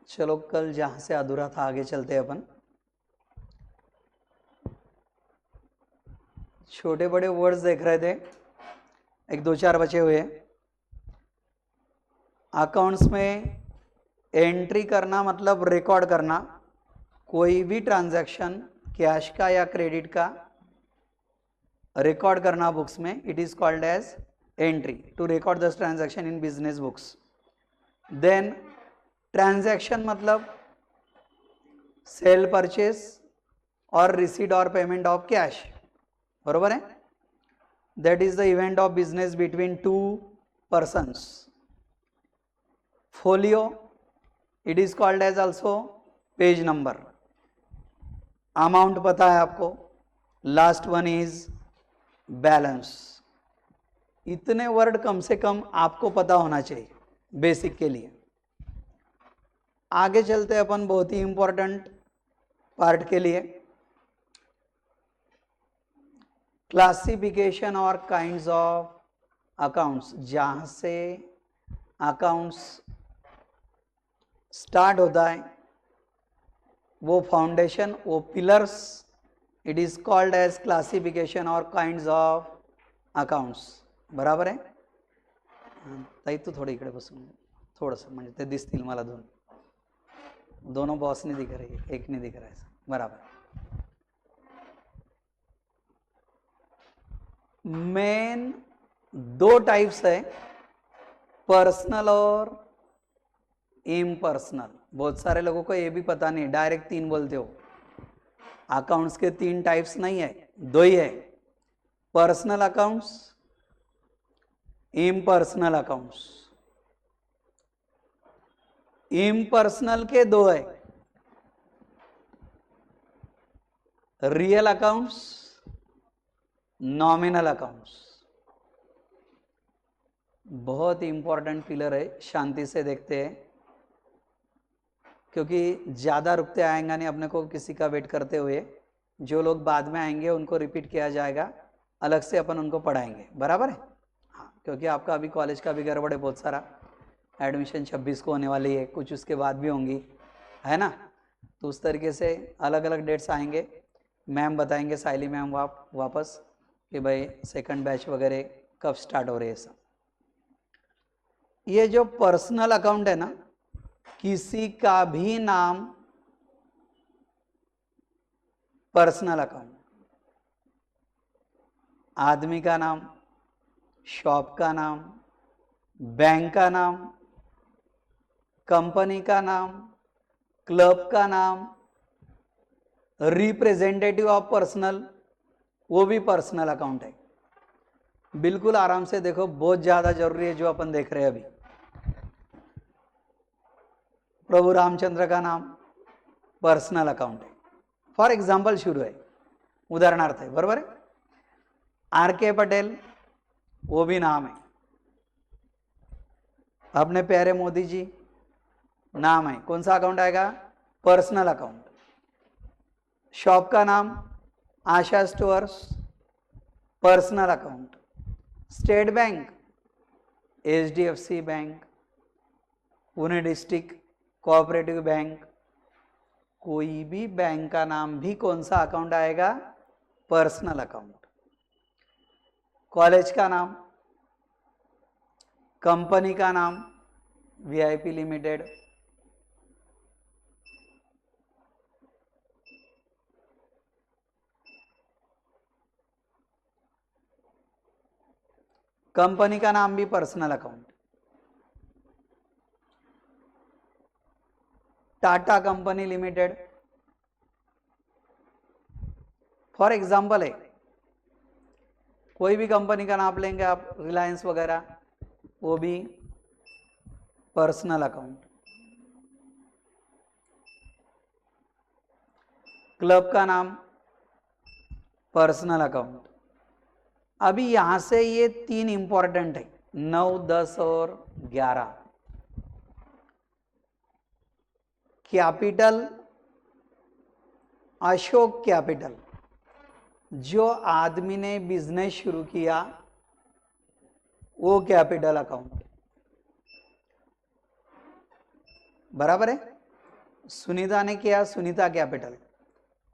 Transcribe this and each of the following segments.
चलो कल जहां से अधूरा था आगे चलते हैं अपन। छोटे बड़े वर्ड्स देख रहे थे, एक दो चार बचे हुए। अकाउंट्स में एंट्री करना मतलब रिकॉर्ड करना, कोई भी ट्रांजैक्शन कैश का या क्रेडिट का रिकॉर्ड करना बुक्स में, it is called as entry, to record this transaction in business books. Then transaction मतलब सेल परचेस और रिसीट और पेमेंट ऑफ कैश, बरोबर है। That is the event of business between two persons. Folio, it is called as also page number. Amount पता है आपको, last one is balance. इतने word कम से कम आपको पता होना चाहिए बेसिक के लिए। आगे चलते अपन बहुत ही इंपॉर्टेंट पार्ट के लिए, क्लासिफिकेशन और काइंड्स ऑफ अकाउंट्स। जहां से अकाउंट्स स्टार्ट होता है, वो फाउंडेशन, वो pillars, it is called as classification और काइंड्स ऑफ अकाउंट्स, बराबर आहे। ताई तू थोडं इकडे बसून थोडंसं, म्हणजे ते दिसतील मला दोनों बॉस नहीं दिख रही, एक नहीं दिख रहा है, बराबर। मेन दो टाइप्स है, पर्सनल और इम्पर्सनल। बहुत सारे लोगों को ये भी पता नहीं, डायरेक्ट तीन बोलते हो। अकाउंट्स के तीन टाइप्स नहीं है, दो ही है, personal accounts, impersonal accounts. Impersonal के दो है, रियल अकाउंट्स, नॉमिनल अकाउंट्स। बहुत इंपॉर्टेंट पिलर है, शांति से देखते हैं क्योंकि ज़्यादा रुकते आएंगे नहीं अपने को किसी का वेट करते हुए। जो लोग बाद में आएंगे उनको रिपीट किया जाएगा, अलग से अपन उनको पढ़ाएंगे, बराबर है। हाँ, क्योंकि आपका अभी कॉलेज का भी गड़बड़ है बहुत सारा। एडमिशन 26 को होने वाली है, कुछ उसके बाद भी होंगी, है ना। तो उस तरीके से अलग अलग डेट्स आएंगे, मैम बताएंगे, साइली मैम वापस कि भाई सेकंड बैच वगैरह कब स्टार्ट हो रही है सब। ये जो पर्सनल अकाउंट है ना, किसी का भी नाम पर्सनल अकाउंट, आदमी का नाम, शॉप का नाम, बैंक का नाम, कंपनी का नाम, क्लब का नाम, रिप्रेजेंटेटिव ऑफ पर्सनल, वो भी पर्सनल अकाउंट है। बिल्कुल आराम से देखो, बहुत ज्यादा जरूरी है जो अपन देख रहे हैं अभी। प्रभु रामचंद्र का नाम पर्सनल अकाउंट है, फॉर एग्जाम्पल शुरू है, उदाहरणार्थ है, बरोबर है। आर के पटेल, वो भी नाम है। अपने प्यारे मोदी जी नाम है, कौन सा अकाउंट आएगा, पर्सनल अकाउंट। शॉप का नाम Asha stores, personal account. State bank, HDFC bank, Pune district cooperative bank, कोई भी बैंक का नाम भी कौन सा अकाउंट आएगा, पर्सनल अकाउंट। कॉलेज का नाम, कंपनी का नाम VIP लिमिटेड, कंपनी का नाम भी personal account. Tata company limited for example है। कोई भी कंपनी का नाम लेंगे आप, रिलायंस वगैरह, वो भी पर्सनल अकाउंट। क्लब का नाम पर्सनल अकाउंट। अभी यहां से ये तीन इंपॉर्टेंट है, 9, 10 और 11। कैपिटल, अशोक कैपिटल, जो आदमी ने बिजनेस शुरू किया वो कैपिटल अकाउंट, बराबर है। सुनीता ने किया सुनीता कैपिटल,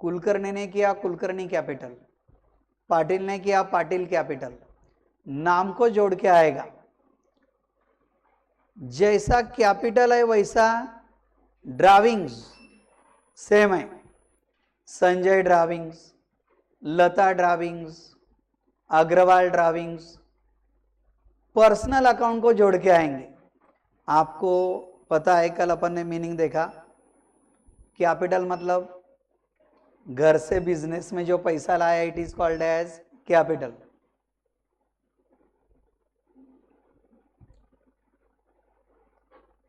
कुलकर्णी ने किया कुलकर्णी कैपिटल, पाटिल ने किया पाटिल कैपिटल। नाम को जोड़ के आएगा। जैसा कैपिटल है वैसा ड्राविंग्स सेम है। Sanjay drawings, Lata drawings, Agarwal drawings, personal account को जोड़ के आएंगे। आपको पता है कल अपन ने मीनिंग देखा, कैपिटल मतलब घर से बिजनेस में जो पैसा लाया, it is called as capital.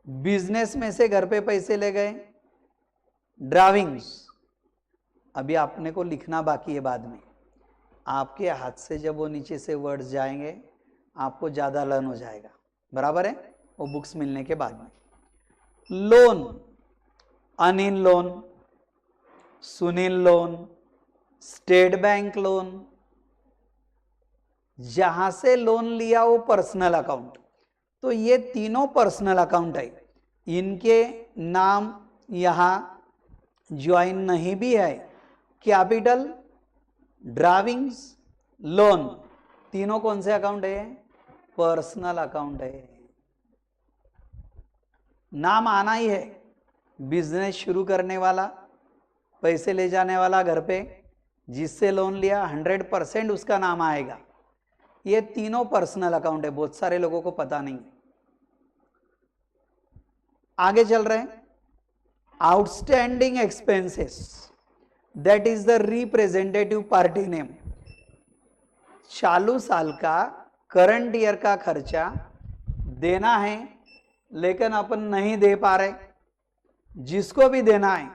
Business में से घर पे पैसे ले गए, ड्राविंग्स। अभी आपने को लिखना बाकी है, बाद में आपके हाथ से जब वो नीचे से वर्ड्स जाएंगे आपको ज्यादा लर्न हो जाएगा, बराबर है, वो बुक्स मिलने के बाद में। Loan, Anil loan, Sunil loan, state bank loan. जहां से लोन लिया वो पर्सनल अकाउंट, तो ये तीनों पर्सनल अकाउंट है। इनके नाम यहां ज्वाइन नहीं भी है। कैपिटल, ड्राविंग्स, लोन, तीनों कौन से अकाउंट है? पर्सनल अकाउंट है। नाम आना ही है। बिजनेस शुरू करने वाला, पैसे ले जाने वाला घर पे, जिससे लोन लिया, 100% उसका नाम आएगा। ये तीनों पर्सनल अकाउंट है, बहुत सारे लोगों को पता नहीं। आगे चल रहे हैं। Outstanding expenses, that is the representative party name. चालू साल का, करंट ईयर का खर्चा देना है लेकिन अपन नहीं दे पा रहे, जिसको भी देना है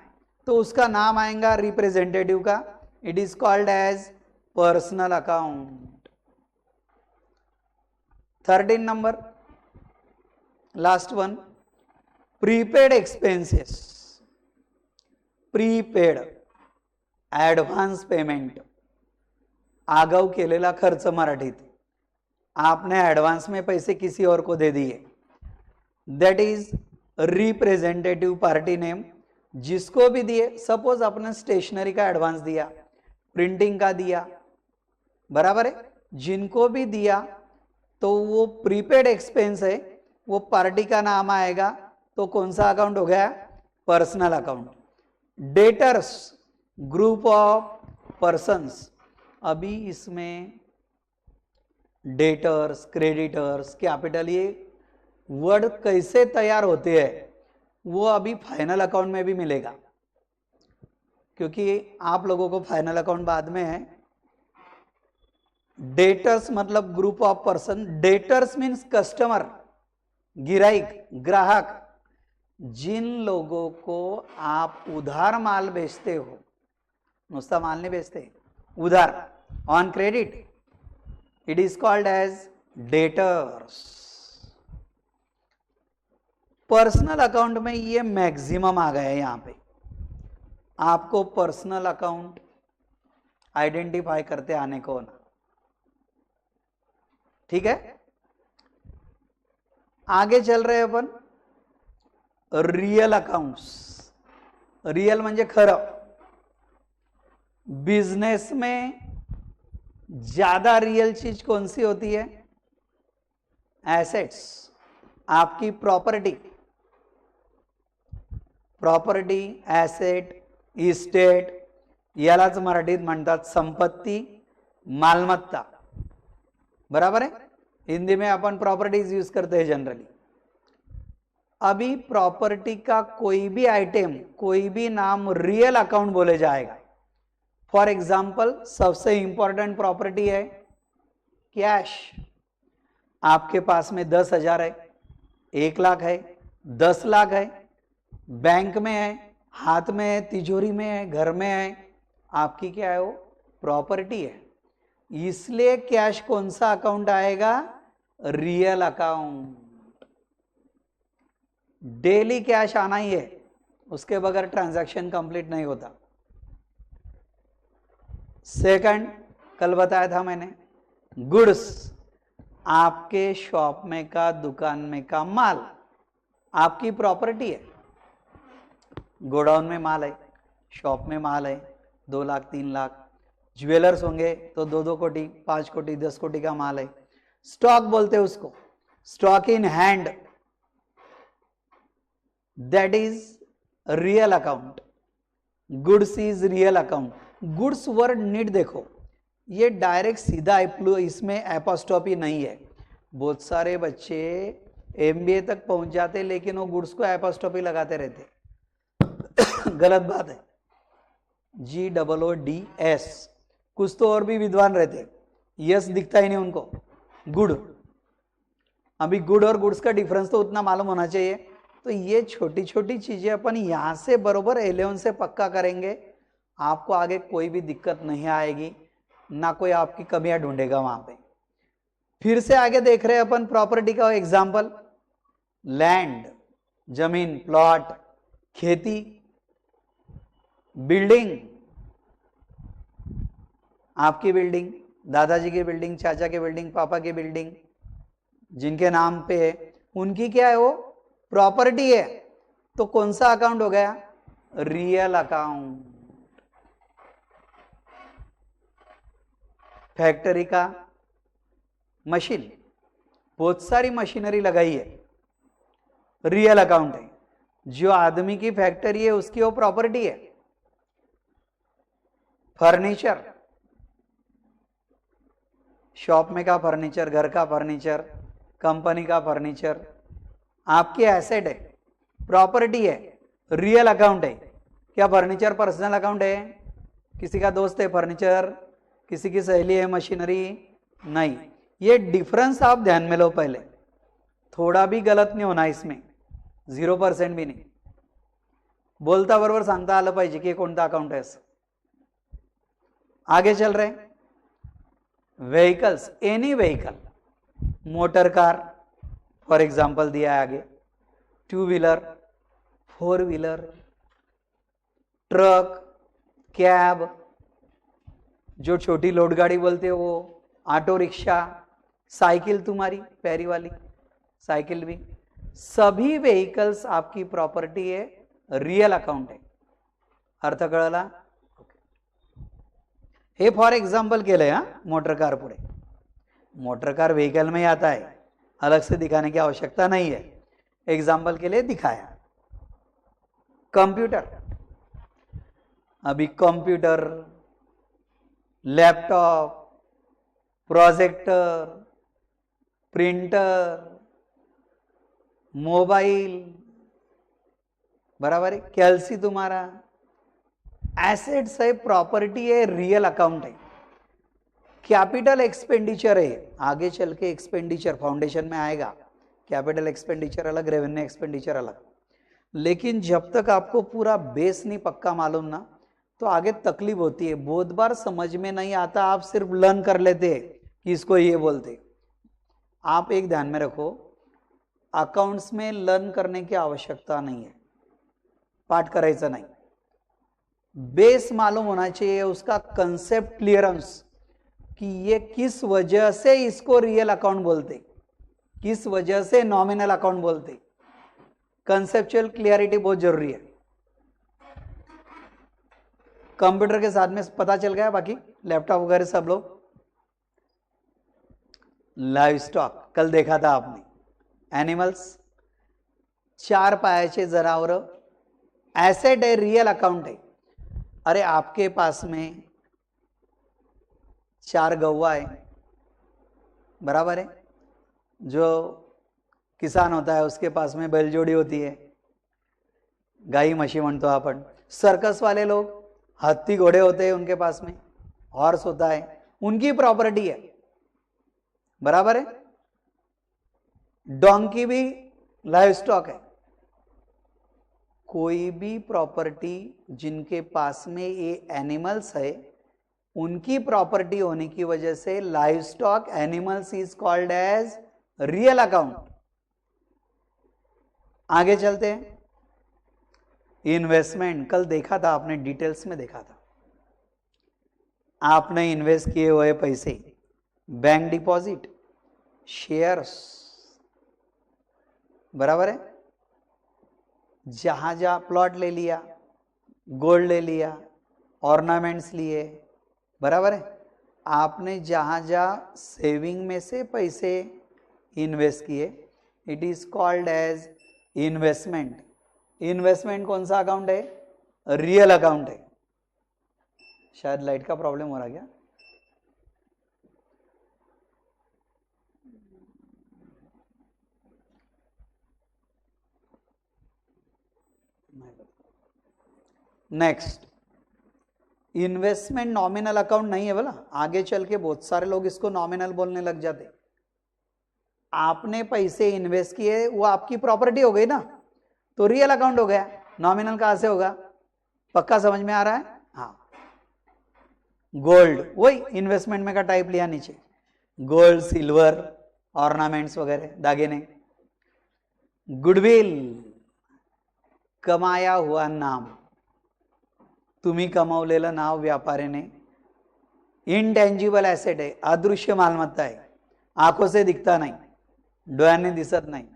तो उसका नाम आएगा रिप्रेजेंटेटिव का। It is called as personal account. 13 नंबर, last one, prepaid expenses. Prepaid, advance payment, आगाऊ केलेला खर्च मराठीत। आपने एडवांस में पैसे किसी और को दे दिए, that is representative party name. जिसको भी दिए, सपोज आपने स्टेशनरी का एडवांस दिया, प्रिंटिंग का दिया, बराबर है, जिनको भी दिया तो वो प्रीपेड एक्सपेंस है, वो पार्टी का नाम आएगा। तो कौन सा अकाउंट हो गया? Personal account. Debtors, group of persons. अभी इसमें डेटर्स, क्रेडिटर्स, कैपिटल, ये वर्ड कैसे तैयार होते हैं वो अभी फाइनल अकाउंट में भी मिलेगा, क्योंकि आप लोगों को फाइनल अकाउंट बाद में है। डेटर्स मतलब group of person. Debtors means customer, गिराइक, ग्राहक। जिन लोगों को आप उधार माल बेचते हो, नुस्ता माल नहीं बेचते, उधार, on credit, it is called as debtors. Personal account में ये मैक्सिमम आ गया है। यहां पे आपको पर्सनल अकाउंट आइडेंटिफाई करते आने को ना, ठीक है। आगे चल रहे अपन, रियल अकाउंट्स। रियल म्हणजे खरं। बिजनेस में ज्यादा रियल चीज कौन सी होती है? एसेट्स, आपकी प्रॉपर्टी। प्रॉपर्टी, ॲसेट, इस्टेट, यालाच मराठीत म्हणतात संपत्ती, मालमत्ता, बराबर है। हिंदी में अपन प्रॉपर्टीज यूज करते हैं जनरली। अभी प्रॉपर्टी का कोई भी आइटम, कोई भी नाम रियल अकाउंट बोले जाएगा। फॉर एग्जाम्पल, सबसे इंपॉर्टेंट प्रॉपर्टी है कैश। आपके पास में 10,000 है, 1 लाख है, 10 लाख है, बैंक में है, हाथ में है, तिजोरी में है, घर में है, आपकी क्या है? वो प्रॉपर्टी है। इसलिए कैश कौन सा अकाउंट आएगा? Real account. डेली कैश आना ही है, उसके बगैर ट्रांजैक्शन कंप्लीट नहीं होता। सेकंड, कल बताया था मैंने, गुड्स, आपके शॉप में का, दुकान में का माल, आपकी प्रॉपर्टी है। गोडाउन में माल है, शॉप में माल है, 2 लाख 3 लाख। ज्वेलर्स होंगे तो 2-2 कोटी 5 कोटी 10 कोटी का माल है। स्टॉक बोलते हैं उसको, stock in hand, that is real account. Goods is real account. Goods word need देखो, ये डायरेक्ट सीधा इसमें एपोस्ट्रोफी नहीं है। बहुत सारे बच्चे एमबीए तक पहुंच जाते लेकिन वो गुड्स को एपोस्ट्रोफी लगाते रहते गलत बात है। GOODS, कुछ तो और भी विद्वान रहते, यस दिखता ही नहीं उनको, गुड। अभी गुड और गुड्स का डिफरेंस तो उतना मालूम होना चाहिए। तो ये छोटी छोटी चीजें अपन यहां से बरोबर 11 से पक्का करेंगे, आपको आगे कोई भी दिक्कत नहीं आएगी, ना कोई आपकी कमियां ढूंढेगा वहां पे। फिर से आगे देख रहे हैं अपन प्रॉपर्टी का एग्जाम्पल, लैंड, जमीन, प्लॉट, खेती, बिल्डिंग, आपकी बिल्डिंग, दादाजी की बिल्डिंग, चाचा की बिल्डिंग, पापा की बिल्डिंग, जिनके नाम पे है उनकी क्या है, वो प्रॉपर्टी है। तो कौन सा अकाउंट हो गया, रियल अकाउंट। फैक्ट्री का मशीन, बहुत सारी मशीनरी लगाई है, रियल अकाउंट है। जो आदमी की फैक्ट्री है उसकी वो प्रॉपर्टी है। फर्नीचर, शॉप में का फर्नीचर, घर का फर्नीचर, कंपनी का फर्नीचर, आपके एसेट है, प्रॉपर्टी है, रियल अकाउंट है। क्या फर्नीचर पर्सनल अकाउंट है, किसी का दोस्त है फर्नीचर, किसी की सहेली है मशीनरी, नहीं। ये डिफरेंस आप ध्यान में लो पहले, थोड़ा भी गलत नहीं होना इसमें, 0% भी नहीं। बोलता बरोबर सांगता आलं पाहिजे की कोणता अकाउंट आहे असं। आगे चल रहे, vehicles, any vehicle, motor car for example दिया है आगे, 2 व्हीलर, 4 व्हीलर, ट्रक, कैब, जो छोटी लोड गाड़ी बोलते हो वो, ऑटो रिक्शा, साइकिल तुम्हारी पैरी वाली साइकिल भी, सभी व्हीकल्स आपकी प्रॉपर्टी है, रियल अकाउंट है। अर्थ कळला? हे फॉर एग्जाम्पल केलंय हा, मोटर कार पुढे। मोटर कार व्हीकल में ही आता है, अलग से दिखाने की आवश्यकता नहीं है, एग्जाम्पल के लिए दिखाया। कंप्यूटर, अभी computer, laptop, projector, printer, mobile, बराबर है, कैलसी तुम्हारा एसेट्स है, प्रॉपर्टी है, रियल अकाउंट है। कैपिटल एक्सपेंडिचर है, आगे चल के एक्सपेंडिचर फाउंडेशन में आएगा, कैपिटल एक्सपेंडिचर अलग, रेवेन्यू एक्सपेंडिचर अलग। लेकिन जब तक आपको पूरा बेस नहीं पक्का मालूम ना, तो आगे तकलीफ होती है, बहुत बार समझ में नहीं आता, आप सिर्फ लर्न कर लेते कि इसको ये बोलते। आप एक ध्यान में रखो, अकाउंट्स में लर्न करने की आवश्यकता नहीं है, पाठ करायचा नहीं, बेस मालूम होना चाहिए, उसका कंसेप्ट क्लियरेंस कि ये किस वजह से इसको रियल अकाउंट बोलते, किस वजह से नॉमिनल अकाउंट बोलते। कंसेप्चुअल क्लियरिटी बहुत जरूरी है। कंप्यूटर के साथ में पता चल गया, बाकी लैपटॉप वगैरह सब लोग। लाइव स्टॉक कल देखा था आपने, एनिमल्स, 4 पायाचे जनावर, एसेट है, रियल अकाउंट है। अरे आपके पास में 4 गौवा है, बराबर है, जो किसान होता है उसके पास में बैलजोड़ी होती है, गाई म्हशी म्हणतो आपण। सर्कस वाले लोग हाथी घोड़े होते हैं उनके पास में, हॉर्स होता है, उनकी प्रॉपर्टी है, बराबर है। डोंकी भी लाइव स्टॉक है। कोई भी प्रॉपर्टी जिनके पास में ये एनिमल्स है, उनकी प्रॉपर्टी होने की वजह से livestock animals is called as real account. आगे चलते हैं, इन्वेस्टमेंट कल देखा था आपने, डिटेल्स में देखा था। आपने इन्वेस्ट किए हुए पैसे, बैंक डिपॉजिट, शेयर्स, बराबर है, जहां जहां प्लॉट ले लिया, गोल्ड ले लिया, ऑर्नामेंट्स लिए, बराबर है। आपने जहां जहां सेविंग में से पैसे इन्वेस्ट किए, it is called as investment. Investment कौन सा अकाउंट है? रियल अकाउंट है। शायद लाइट का प्रॉब्लम हो रहा क्या? नेक्स्ट, इन्वेस्टमेंट नॉमिनल अकाउंट नहीं है बोला। आगे चल के बहुत सारे लोग इसको नॉमिनल बोलने लग जाते। आपने पैसे इन्वेस्ट किए, वो आपकी प्रॉपर्टी हो गई ना, तो रियल अकाउंट हो गया। नॉमिनल कहां से होगा? पक्का समझ में आ रहा है? हाँ। गोल्ड, वही इन्वेस्टमेंट में का टाइप लिया नीचे, गोल्ड, सिल्वर, ऑर्नामेंट्स वगैरह, दागिने। गुडविल, कमाया हुआ नाम, तुम्ही कमावलेलं नाव व्यापाऱ्याने। इनटेंजिबल ॲसेट आहे, अदृश्य मालमत्ता आहे, आंखों से दिखता नहीं, डोळ्यांनी दिसत नहीं,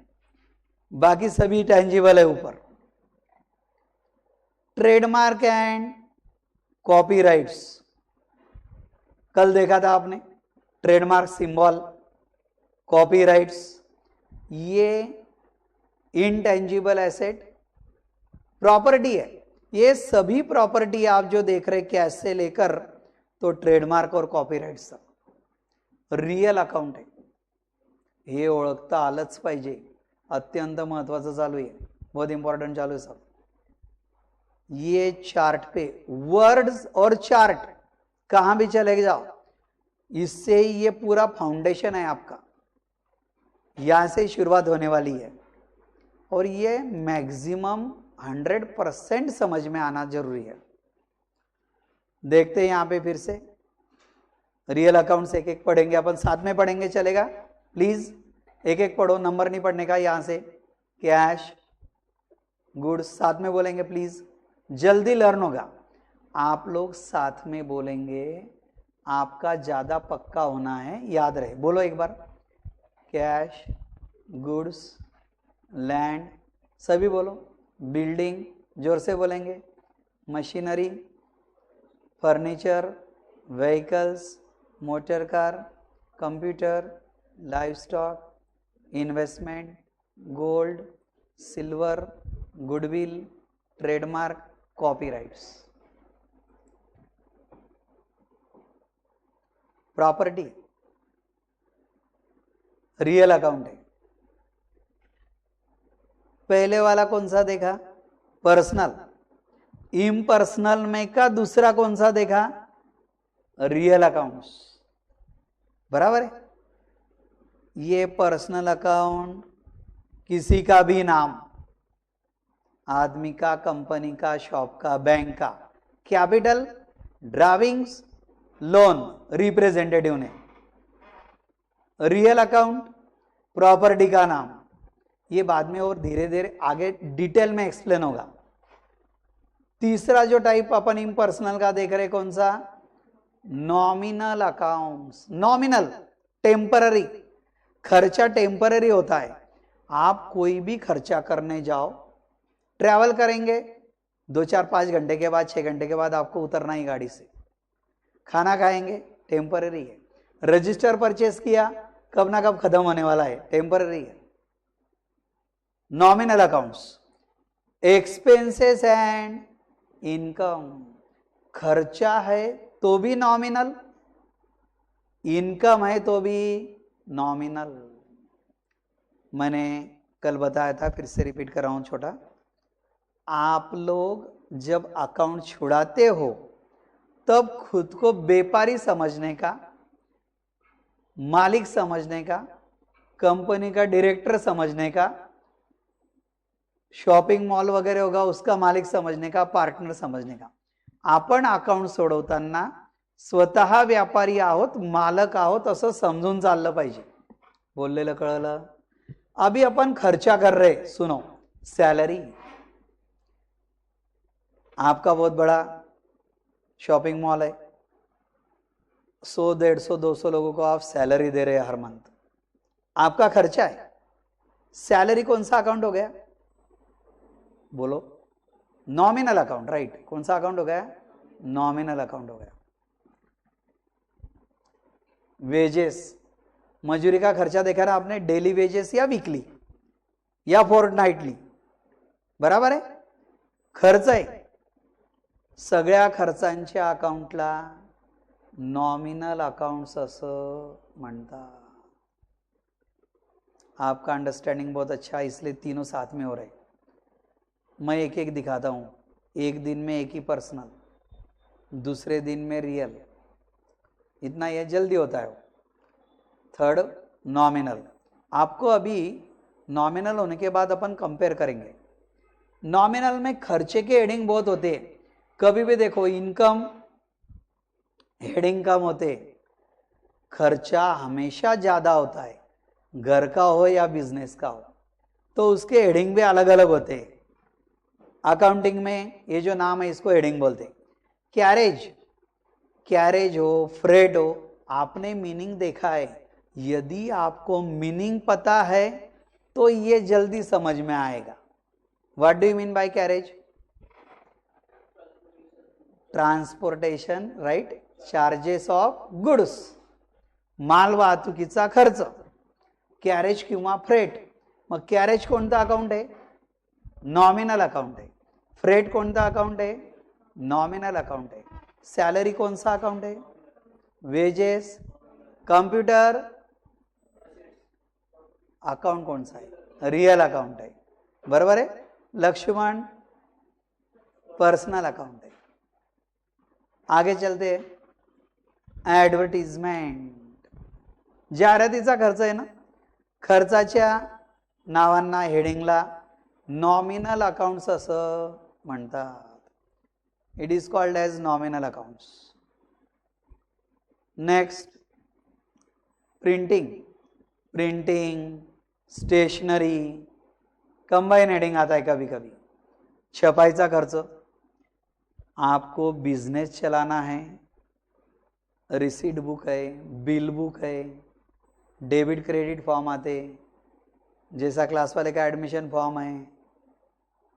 बाकी सभी टेंजिबल है ऊपर। ट्रेडमार्क एंड कॉपीराइट्स, कल देखा था आपने, ट्रेडमार्क, सिंबल, कॉपीराइट्स, ये इनटेंजिबल एसेट प्रॉपर्टी है। ये सभी प्रॉपर्टी आप जो देख रहे कैश से लेकर तो ट्रेडमार्क और कॉपीराइट्स तक रियल अकाउंट आहे, हे ओळखता आलंच पाहिजे। अत्यंत महत्वाचं चालू है, बहुत इंपॉर्टेंट चालू है सब। ये चार्ट पे वर्ड्स और चार्ट कहां भी चले जाओ, इससे ये पूरा फाउंडेशन है आपका, यहां से शुरुआत होने वाली है। और ये मैक्सिमम 100% समझ में आना जरूरी है। देखते हैं यहां पे फिर से रियल अकाउंट्स एक एक पढ़ेंगे अपन, साथ में पढ़ेंगे, चलेगा? प्लीज एक एक पढ़ो, नंबर नहीं पढ़ने का। यहां से कैश, गुड्स साथ में बोलेंगे प्लीज, जल्दी लर्न होगा। आप लोग साथ में बोलेंगे, आपका ज्यादा पक्का होना है, याद रहे। बोलो एक बार, कैश, गुड्स, लैंड, सभी बोलो। बिल्डिंग, जोर से बोलेंगे। Machinery, furniture, vehicles, motor car, computer, livestock, investment, gold, silver, goodwill, trademark, copyrights. Property real account है। पहले वाला कौन सा देखा? पर्सनल। इम्पर्सनल में का दूसरा कौन सा देखा? रियल अकाउंट्स, बराबर है। ये पर्सनल अकाउंट किसी का भी नाम, आदमी का, कंपनी का, शॉप का, बैंक का, कैपिटल, ड्राविंग्स, लोन, रिप्रेजेंटेटिव ने। रियल अकाउंट प्रॉपर्टी का नाम, ये बाद में और धीरे धीरे आगे डिटेल में एक्सप्लेन होगा। तीसरा जो टाइप अपन इम्पर्सनल का देख रहे, कौन सा? Nominal accounts. नॉमिनल, टेम्पररी, खर्चा टेम्पररी होता है। आप कोई भी खर्चा करने जाओ, ट्रैवल करेंगे, 2-4-5 घंटे के बाद, 6 घंटे के बाद आपको उतरना ही गाड़ी से। खाना खाएंगे, टेम्पररी है। रजिस्टर परचेस किया, कब ना कब खत्म होने वाला है, टेम्पररी है। Nominal accounts. Expenses and income, खर्चा है तो भी नॉमिनल, इनकम है तो भी नॉमिनल। मैंने कल बताया था, फिर से रिपीट कर रहा हूं छोटा। आप लोग जब अकाउंट छुड़ाते हो तब खुद को व्यापारी समझने का, मालिक समझने का, कंपनी का डायरेक्टर समझने का, शॉपिंग मॉल वगैरह होगा उसका मालिक समझने का, पार्टनर समझने का। आपण अकाउंट सोडवताना स्वतः व्यापारी आहोत, मालक आहोत असं समजून चाललं पाहिजे। बोललेलं कळलं? अभी अपन खर्चा कर रहे, सुनो। सैलरी, आपका बहुत बड़ा शॉपिंग मॉल है, 100, 150, 200 लोगों को आप सैलरी दे रहे हैं हर मंथ, आपका खर्चा है। सैलरी कौन सा अकाउंट हो गया? बोलो, नॉमिनल अकाउंट, राइट। कौन सा अकाउंट हो गया? नॉमिनल अकाउंट हो गया। वेजेस, मजूरी का खर्चा देखा ना आपने, डेली वेजेस या वीकली या फोर्टनाइटली, बराबर आहे? खर्च आहे, सगळ्या खर्चांच्या अकाउंटला नॉमिनल अकाउंट्स असं म्हणतात। आपका अंडरस्टैंडिंग बहुत अच्छा है, इसलिए तीनों साथ में हो रहे। मैं एक एक दिखाता हूं, एक दिन में एक ही पर्सनल, दूसरे दिन में रियल, इतना ये जल्दी होता है। थर्ड नॉमिनल, आपको अभी नॉमिनल होने के बाद अपन कंपेयर करेंगे। नॉमिनल में खर्चे के हेडिंग बहुत होते हैं, कभी भी देखो इनकम हेडिंग कम होते, खर्चा हमेशा ज्यादा होता है, घर का हो या बिजनेस का हो, तो उसके हेडिंग भी अलग अलग होते हैं। अकाउंटिंग में ये जो नाम है इसको हेडिंग बोलते हैं। कैरेज हो, फ्रेट हो, आपने मीनिंग देखा है, यदि आपको मीनिंग पता है तो ये जल्दी समझ में आएगा। What do you mean by carriage? Transportation, right, charges of goods, माल वाहतुकीचा खर्च, कॅरेज किंवा फ्रेट। मग कॅरेज कोणता अकाउंट आहे? नॉमिनल अकाउंट आहे। फ्रेट कोणता अकाउंट आहे? नॉमिनल अकाउंट आहे। सॅलरी कौन सा अकाउंट है? वेजेस। कंप्यूटर अकाउंट कौन सा है? रियल अकाउंट है, बराबर है। लक्ष्मण पर्सनल अकाउंट है। आगे चलते हैं, ऍडव्हर्टिजमेंट, जाहिरातीचा खर्च आहे ना, खर्चाच्या नावांना हेडिंगला नॉमिनल अकाउंट्स असं म्हणतात। It is called as nominal accounts. Next, printing, stationery, combine heading आता है कभी कभी। छपाईचा खर्च, आपको बिजनेस चलाना है, रिसीट बुक है, बिल बुक है, डेबिट क्रेडिट फॉर्म आते, जैसा क्लास वाले का एडमिशन फॉर्म है,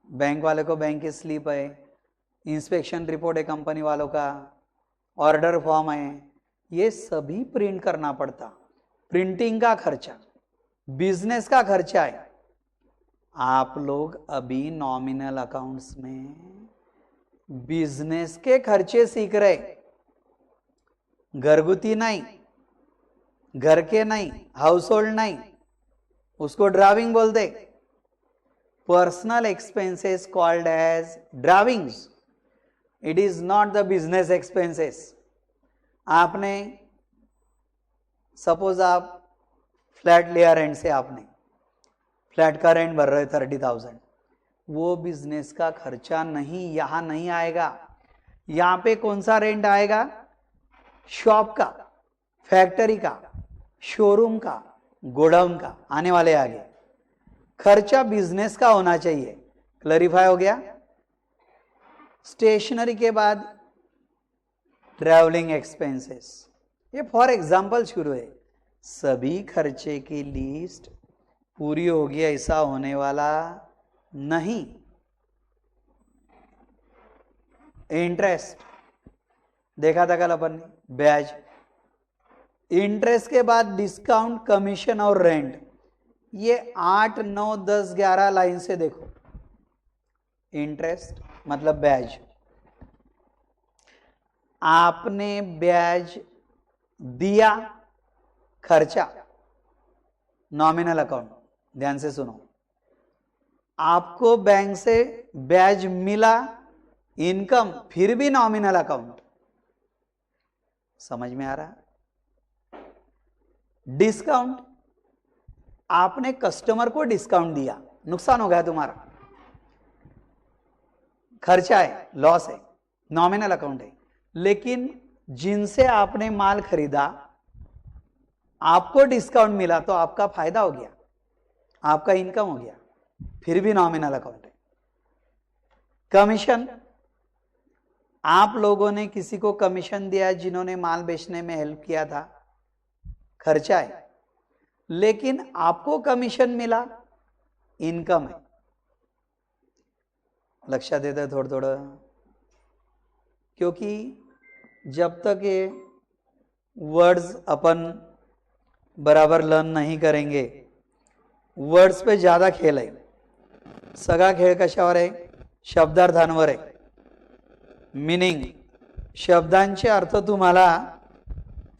बैंक वाले को बैंक की स्लिप है, इंस्पेक्शन रिपोर्ट है कंपनी वालों का, ऑर्डर फॉर्म है, ये सभी प्रिंट करना पड़ता। प्रिंटिंग का खर्चा बिजनेस का खर्चा है। आप लोग अभी नॉमिनल अकाउंट्स में बिजनेस के खर्चे सीख रहे, घरगुती नहीं, घर के नहीं, हाउस होल्ड नहीं, उसको ड्राइविंग बोलते। Personal expenses called as drawings, it is not the business expenses. आपने सपोज आप फ्लैट लिया रेंट से, आपने फ्लैट का रेंट भर रहे 30,000, वो बिजनेस का खर्चा नहीं, यहां नहीं आएगा। यहां पे कौन सा रेंट आएगा? शॉप का, फैक्ट्री का, शोरूम का, गोडाउन का, आने वाले आगे। खर्चा बिजनेस का होना चाहिए। क्लैरिफाई हो गया? स्टेशनरी के बाद ट्रैवलिंग एक्सपेंसेस, ये फॉर एग्जाम्पल शुरू है। सभी खर्चे की लिस्ट पूरी होगी ऐसा होने वाला नहीं। इंटरेस्ट देखा था कल अपन ने, ब्याज। इंटरेस्ट के बाद डिस्काउंट, कमीशन और रेंट, ये 8, 9, 10, 11 लाइन से देखो। इंटरेस्ट मतलब ब्याज, आपने ब्याज दिया, खर्चा, नॉमिनल अकाउंट। ध्यान से सुनो, आपको बैंक से ब्याज मिला, इनकम, फिर भी नॉमिनल अकाउंट। समझ में आ रहा? डिस्काउंट, आपने कस्टमर को डिस्काउंट दिया, नुकसान हो गया तुम्हारा, खर्चा है, लॉस है, नॉमिनल अकाउंट है। लेकिन जिनसे आपने माल खरीदा, आपको डिस्काउंट मिला तो आपका फायदा हो गया, आपका इनकम हो गया, फिर भी नॉमिनल अकाउंट है। कमीशन, आप लोगों ने किसी को कमीशन दिया जिन्होंने माल बेचने में हेल्प किया था, खर्चा है। लेकिन आपको कमीशन मिला, इनकम है। लक्षात येतं थोडं थोडं, क्योंकि जब तक ये वर्ड्स अपन बराबर लर्न नहीं करेंगे, वर्ड्स पे ज्यादा खेळ आहे. सगळा खेळ कशावर आहे? शब्दार्थांवर आहे. मीनिंग, शब्दांचे अर्थ तुम्हाला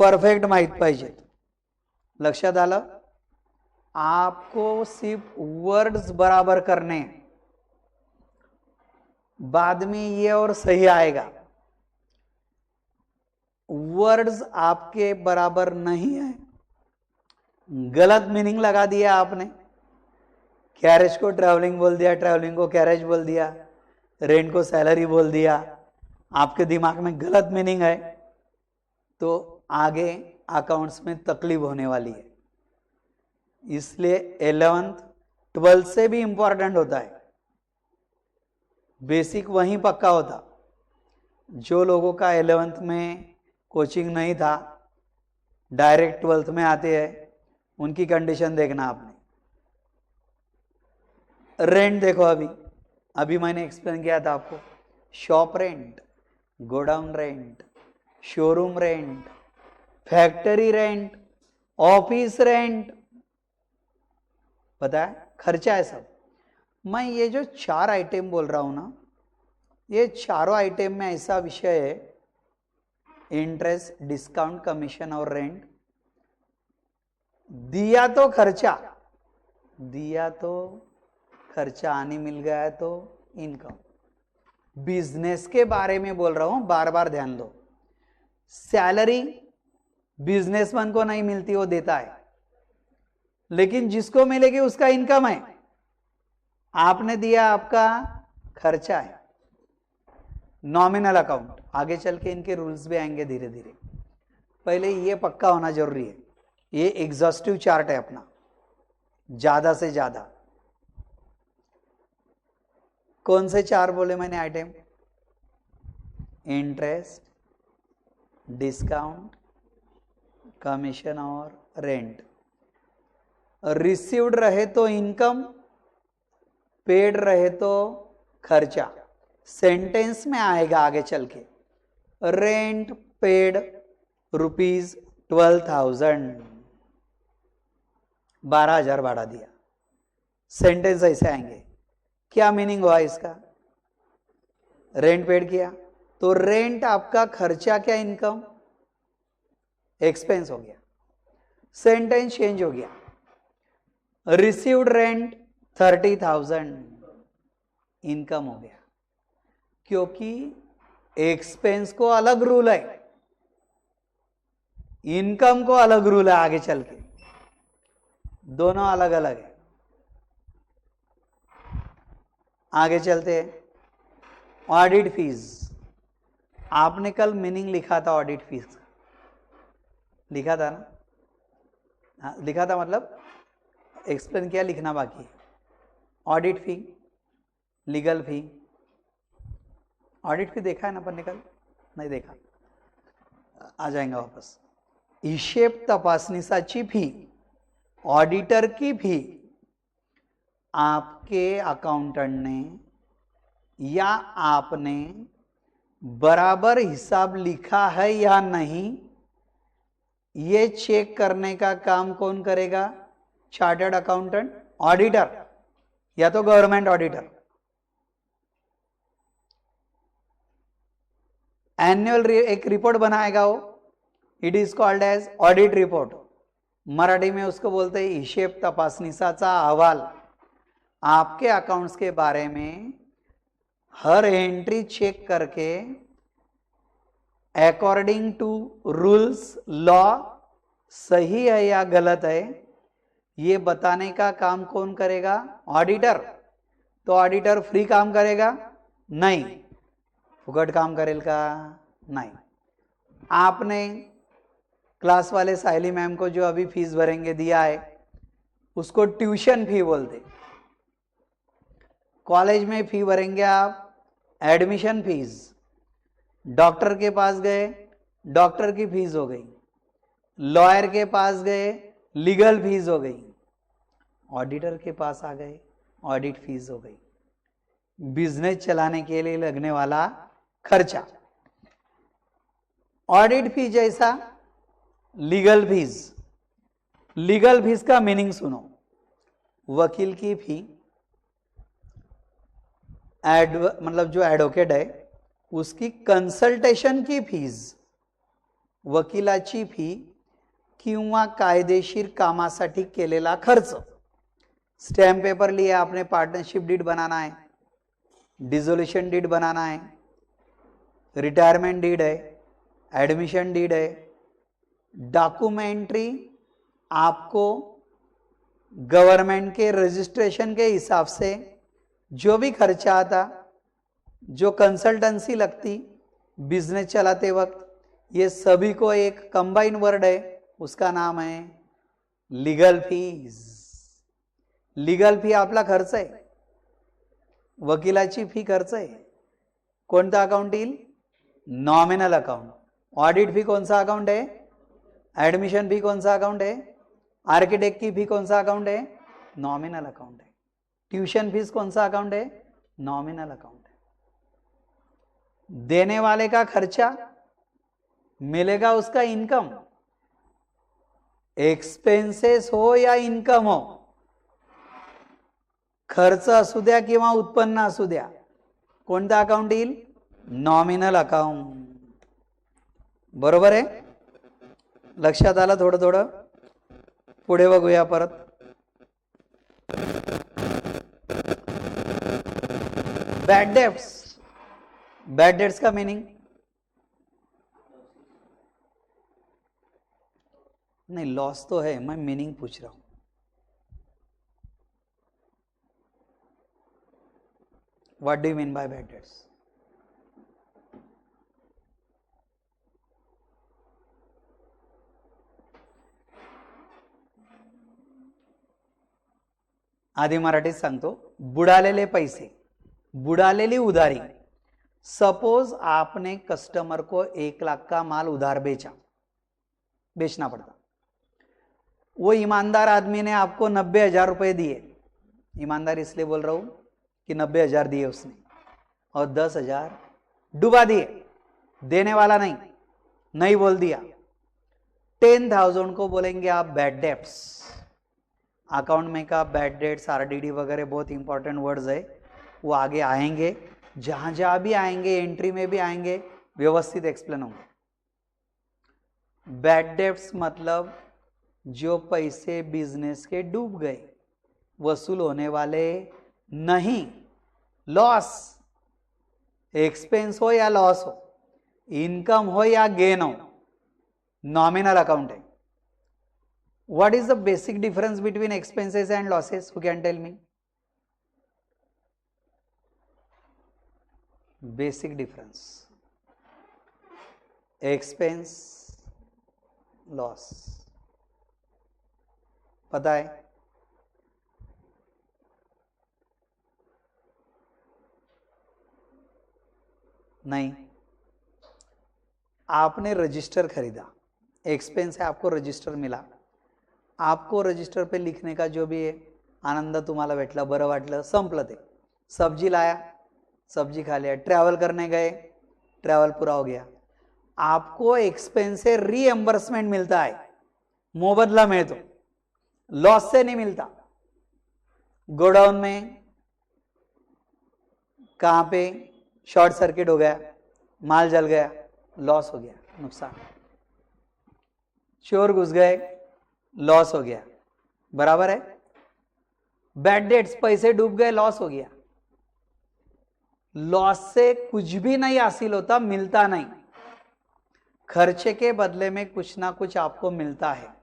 परफेक्ट माहित पाहिजे. लक्षात आलं? आपको सिर्फ वर्ड्स बराबर करने, बाद में ये और सही आएगा. वर्ड्स आपके बराबर नहीं है, गलत मीनिंग लगा दिया आपने. कैरेज को ट्रैवलिंग बोल दिया, ट्रैवलिंग को कैरेज बोल दिया, रेंट को सैलरी बोल दिया. आपके दिमाग में गलत मीनिंग है तो आगे अकाउंट्स में तकलीफ होने वाली है. इसलिए 11th 12th से भी इंपॉर्टेंट होता है. बेसिक वहीं पक्का होता. जो लोगों का 11th में कोचिंग नहीं था, डायरेक्ट 12th में आते हैं, उनकी कंडीशन देखना आपने. रेंट देखो, अभी मैंने एक्सप्लेन किया था आपको. Shop rent, godown rent, showroom rent, factory rent, office rent, पता है खर्चा है सब. मैं ये जो 4 आइटम बोल रहा हूं ना, ये चारों आइटम में ऐसा विषय है, इंटरेस्ट, डिस्काउंट, कमीशन और रेंट. दिया तो खर्चा आने मिल गया तो इनकम. बिजनेस के बारे में बोल रहा हूं, बार बार ध्यान दो. सैलरी बिजनेसमैन को नहीं मिलती, वो देता है, लेकिन जिसको मिलेगी उसका इनकम है. आपने दिया, आपका खर्चा है. नॉमिनल अकाउंट, आगे चल के इनके रूल्स भी आएंगे धीरे धीरे. पहले ये पक्का होना जरूरी है. ये एग्जॉस्टिव चार्ट है अपना, ज्यादा से ज्यादा. कौन से 4 बोले मैंने आइटम? इंटरेस्ट, डिस्काउंट, कमीशन और रेंट. रिसीव्ड रहे तो इनकम, पेड रहे तो खर्चा. सेंटेंस में आएगा आगे चल के. रेंट पेड रुपीज 12,000, 12,000 भाड़ा दिया. सेंटेंस ऐसे आएंगे. क्या मीनिंग हुआ इसका? रेंट पेड किया तो रेंट आपका खर्चा, क्या इनकम? एक्सपेंस हो गया. सेंटेंस चेंज हो गया. रिसीव्ड रेंट 30,000, इनकम हो गया. क्योंकि एक्सपेंस को अलग रूल है, इनकम को अलग रूल है. आगे चल के दोनों अलग अलग है. आगे चलते हैं. ऑडिट फीस, आपने कल मीनिंग लिखा था ऑडिट फीस का, लिखा था ना? हाँ, लिखा था, मतलब एक्सप्लेन किया, लिखना बाकी है. ऑडिट फी, लीगल फी. ऑडिट फी देखा है ना अपन ने कल? नहीं देखा, आ जाएगा वापस. हिशेब तपासणीची फी, ऑडिटर की फी आपके अकाउंटेंट ने या आपने बराबर हिसाब लिखा है या नहीं, ये चेक करने का काम कौन करेगा? चार्टर्ड अकाउंटेंट, ऑडिटर, या तो गवर्नमेंट ऑडिटर. एनुअल एक रिपोर्ट बनाएगा वो, it is called as audit report. Marathi में उसको बोलते हैं हिशेब तपासणीचा अहवाल. आपके अकाउंट्स के बारे में हर एंट्री चेक करके अकॉर्डिंग टू रूल्स, लॉ सही है या गलत है, ये बताने का काम कौन करेगा? ऑडिटर. तो ऑडिटर फ्री काम करेगा? नहीं. फुकट काम करेल का? नहीं. आपने क्लास वाले साहिली मैम को जो अभी फीस भरेंगे दिया है, उसको ट्यूशन फी बोलते. कॉलेज में फी भरेंगे आप, एडमिशन फीस. डॉक्टर के पास गए, डॉक्टर की फीस हो गई. लॉयर के पास गए, लीगल फीस हो गई. ऑडिटर के पास आ गए, ऑडिट फीस हो गई. बिजनेस चलाने के लिए लगने वाला खर्चा। ऑडिट फी जैसा लीगल फीस। लीगल फीस का मीनिंग सुनो, वकील की फी, मतलब जो एडवोकेट है उसकी कंसल्टेशन की फीस, वकिलाची फी किंवा कायदेशीर कामासाठी केलेला खर्च। स्टॅम्प पेपर लिया आपने, पार्टनरशिप डीड बनाना है, डिसोल्यूशन डीड बनाना है, रिटायरमेंट डीड है, एडमिशन डीड है, डॉक्यूमेंट्री आपको गवर्नमेंट के रजिस्ट्रेशन के हिसाब से जो भी खर्चा आता, जो कंसल्टेंसी लगती बिजनेस चलाते वक्त, ये सभी को एक कंबाइन वर्ड है, उसका नाम है लीगल फीस। लीगल फी आपला खर्च आहे, वकिलाची फी खर्च आहे। कोणता अकाउंट येईल? Nominal account. ऑडिट फी कौन सा अकाउंट है? एडमिशन फी कौन सा अकाउंट है? आर्किटेक्ट की फी कौन सा अकाउंट है? नॉमिनल अकाउंट है। ट्यूशन फीस कौन सा अकाउंट है? नॉमिनल अकाउंट है। देने वाले का खर्चा, मिलेगा उसका इनकम। एक्सपेन्सेस हो या इनकम हो, खर्च असू द्या किंवा उत्पन्न असू द्या, कोणता अकाउंट येईल? Nominal account. बरोबर आहे? लक्षात आलं थोडं थोडं? पुढे बघूया परत। Bad debts. बैड डेट्स का मीनिंग नहीं, लॉस तो है, मैं मीनिंग पूछ रहा हूं। What do you mean by bad debts? आधी मराठीत सांगतो, बुडालेले पैसे, बुडालेली उधारी। सपोज आपने कस्टमर को 1 लाख का माल उधार बेचना पड़ता, वो ईमानदार आदमी ने आपको 90,000 रुपए दिए। ईमानदार इसलिए बोल रहा हूं कि 90,000 दिए उसने, और 10,000 डुबा दिए, देने वाला नहीं बोल दिया। 10,000 को बोलेंगे आप बैड डेट्स। अकाउंट में का बैड डेट्स, आरडीडी वगैरह बहुत इंपॉर्टेंट वर्ड्स है, वो आगे आएंगे, जहां जहां भी आएंगे, एंट्री में भी आएंगे, व्यवस्थित एक्सप्लेन होंगे। बैड डेट्स मतलब जो पैसे बिजनेस के डूब गए, वसूल होने वाले नहीं, लॉस। एक्सपेंस हो या लॉस हो, इनकम हो या गेन हो, नॉमिनल अकाउंट है। What is the basic difference between expenses and losses? Who can tell me? Basic difference. Expense, loss. पता है? नहीं। आपने रजिस्टर खरीदा, एक्सपेंस है, आपको रजिस्टर मिला। आपको रजिस्टर पे लिखने का जो भी है, आनंद तुम्हाला भेटला, बरं वाटलं, संपलं ते। सब्जी लाया, सब्जी खा लिया। ट्रैवल करने गए, ट्रैवल पूरा हो गया। आपको एक्सपेंस से रीएम्बर्समेंट मिलता है, मुबदला में, तो लॉस से नहीं मिलता। गोडाउन में कहां पे शॉर्ट सर्किट हो गया, माल जल गया, लॉस हो गया, नुकसान। चोर घुस गए, लॉस हो गया, बराबर है। बैड डेट्स, पैसे डूब गए, लॉस हो गया। लॉस से कुछ भी नहीं हासिल होता, मिलता नहीं। खर्चे के बदले में कुछ ना कुछ आपको मिलता है।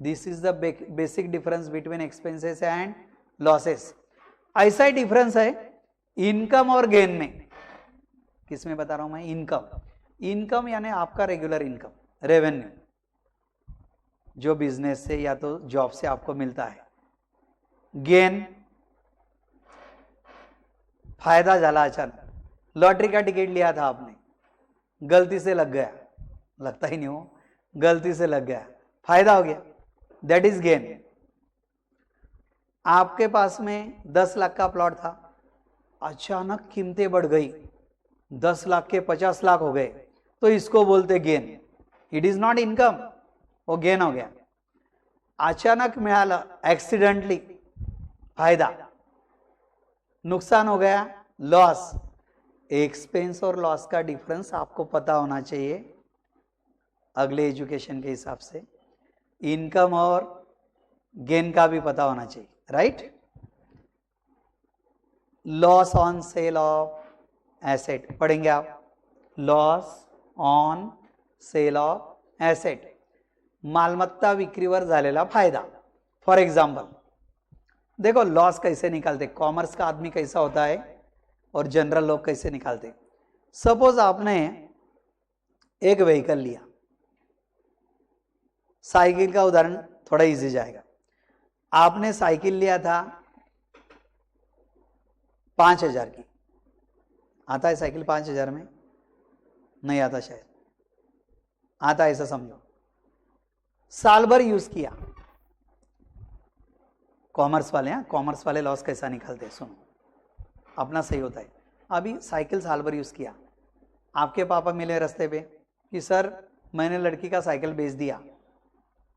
This is the basic difference between expenses and losses. ऐसा ही डिफरेंस है इनकम और गेन में। किसमें बता रहा हूं मैं? इनकम। इनकम यानी आपका रेगुलर इनकम, रेवेन्यू, जो बिजनेस से या तो जॉब से आपको मिलता है। गेन, फायदा झाला अचानक, लॉटरी का टिकट लिया था आपने, गलती से लग गया, लगता ही नहीं हो, गलती से लग गया, फायदा हो गया, दैट इज गेन। आपके पास में 10 लाख का प्लॉट था, अचानक कीमतें बढ़ गई, 10 लाख के 50 लाख हो गए, तो इसको बोलते gain. It is not income, वो गेन हो गया. अचानक मिळालं, ऍक्सिडेंटली फायदा, नुकसान हो गया लॉस. एक्सपेंस और लॉस का डिफरेंस आपको पता होना चाहिए अगले एजुकेशन के हिसाब से. इनकम और गेन का भी पता होना चाहिए, right. Loss on sale of asset पढ़ेंगे आप. Loss on sale of asset, मालमत्ता विक्रीवर झालेला फायदा. फॉर एग्जाम्पल देखो लॉस कैसे निकालते, कॉमर्स का आदमी कैसा होता है और जनरल लोग कैसे निकालते. सपोज आपने एक व्हीकल लिया, साइकिल का उदाहरण थोड़ा इजी जाएगा. आपने साइकिल लिया था 5,000 की. आता है साइकिल 5,000 में? नहीं आता शायद. आता है ऐसा समझो. साल भर यूज किया. कॉमर्स वाले, हाँ कॉमर्स वाले लॉस कैसा निकालते हैं सुनो, अपना सही होता है. अभी साइकिल साल भर यूज किया, आपके पापा मिले रास्ते पे कि सर मैंने लड़की का साइकिल बेच दिया.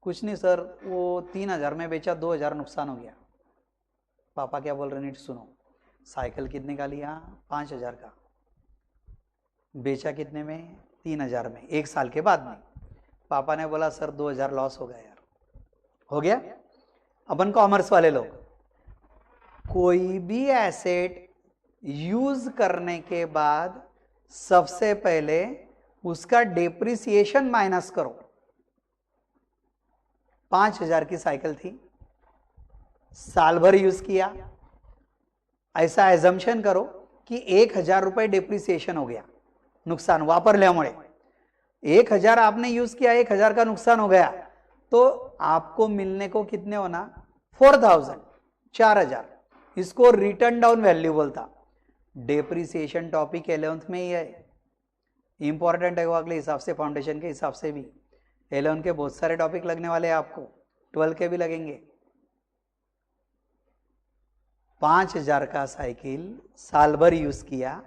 कुछ नहीं सर, वो 3,000 में बेचा, 2,000 नुकसान हो गया. पापा क्या बोल रहे नीट सुनो, साइकिल कितने का लिया? 5,000 का. बेचा कितने में? 3,000 में, एक साल के बाद में. पापा ने बोला सर 2,000 लॉस हो गया यार. हो गया. अपन कॉमर्स वाले लोग, कोई भी एसेट यूज करने के बाद सबसे पहले उसका डेप्रिसिएशन माइनस करो. 5,000 की साइकिल थी, साल भर यूज किया, ऐसा एजम्पशन करो की 1,000 रुपये डेप्रिसिएशन हो गया, नुकसान वापरल्यामुळे. 1,000 आपने यूज किया, 1,000 का नुकसान हो गया, तो आपको मिलने को कितने होना? 4,000, 4,000. इसको रिटर्न डाउन वैल्यू बोलता. डेप्रिसिएशन टॉपिक 11th में ही है, इंपॉर्टेंट है वो अगले हिसाब से, फाउंडेशन के हिसाब से भी. 11 के बहुत सारे टॉपिक लगने वाले हैं आपको, 12 के भी लगेंगे. 5,000 का साइकिल साल भर यूज किया,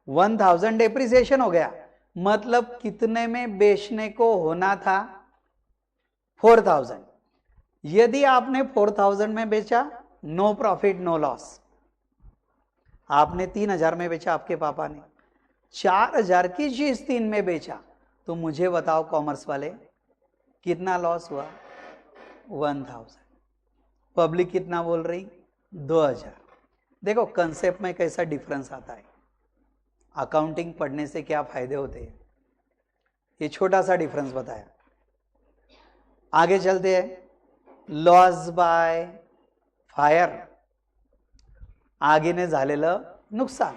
1,000 डेप्रिसिएशन हो गया, मतलब कितने में बेचने को होना था? 4,000. यदि आपने 4,000 में बेचा, नो प्रॉफिट नो लॉस. आपने 3,000 में बेचा, आपके पापा ने 4,000 की चीज 3 में बेचा, तो मुझे बताओ कॉमर्स वाले कितना लॉस हुआ? 1,000. पब्लिक कितना बोल रही? 2,000. देखो कंसेप्ट में कैसा डिफरेंस आता है. अकाउंटिंग पढ़ने से क्या फायदे होते हैं, ये छोटा सा डिफरेंस बताया. आगे चलते हैं. लॉस बाय फायर, आगीने झालेलं नुकसान.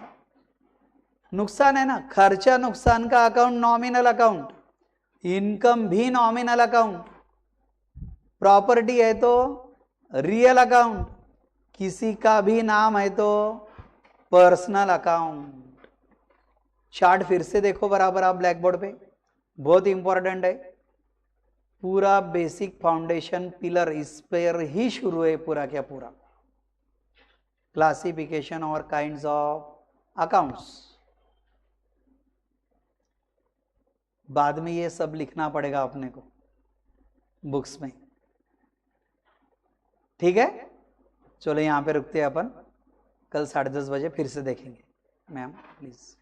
नुकसान है ना, खर्चा नुकसान का अकाउंट नॉमिनल अकाउंट, इनकम भी नॉमिनल अकाउंट, प्रॉपर्टी है तो रियल अकाउंट, किसी का भी नाम है तो पर्सनल अकाउंट. चार्ट फिर से देखो बराबर आप ब्लैक बोर्ड पे, बहुत इंपॉर्टेंट है. पूरा बेसिक फाउंडेशन पिलर इस पर ही शुरू है पूरा क्या पूरा. क्लासिफिकेशन और काइंड्स ऑफ अकाउंट्स, बाद में ये सब लिखना पड़ेगा अपने को बुक्स में. ठीक है, चलो यहां पे रुकते हैं अपन, कल 10:30 बजे फिर से देखेंगे. Ma'am please.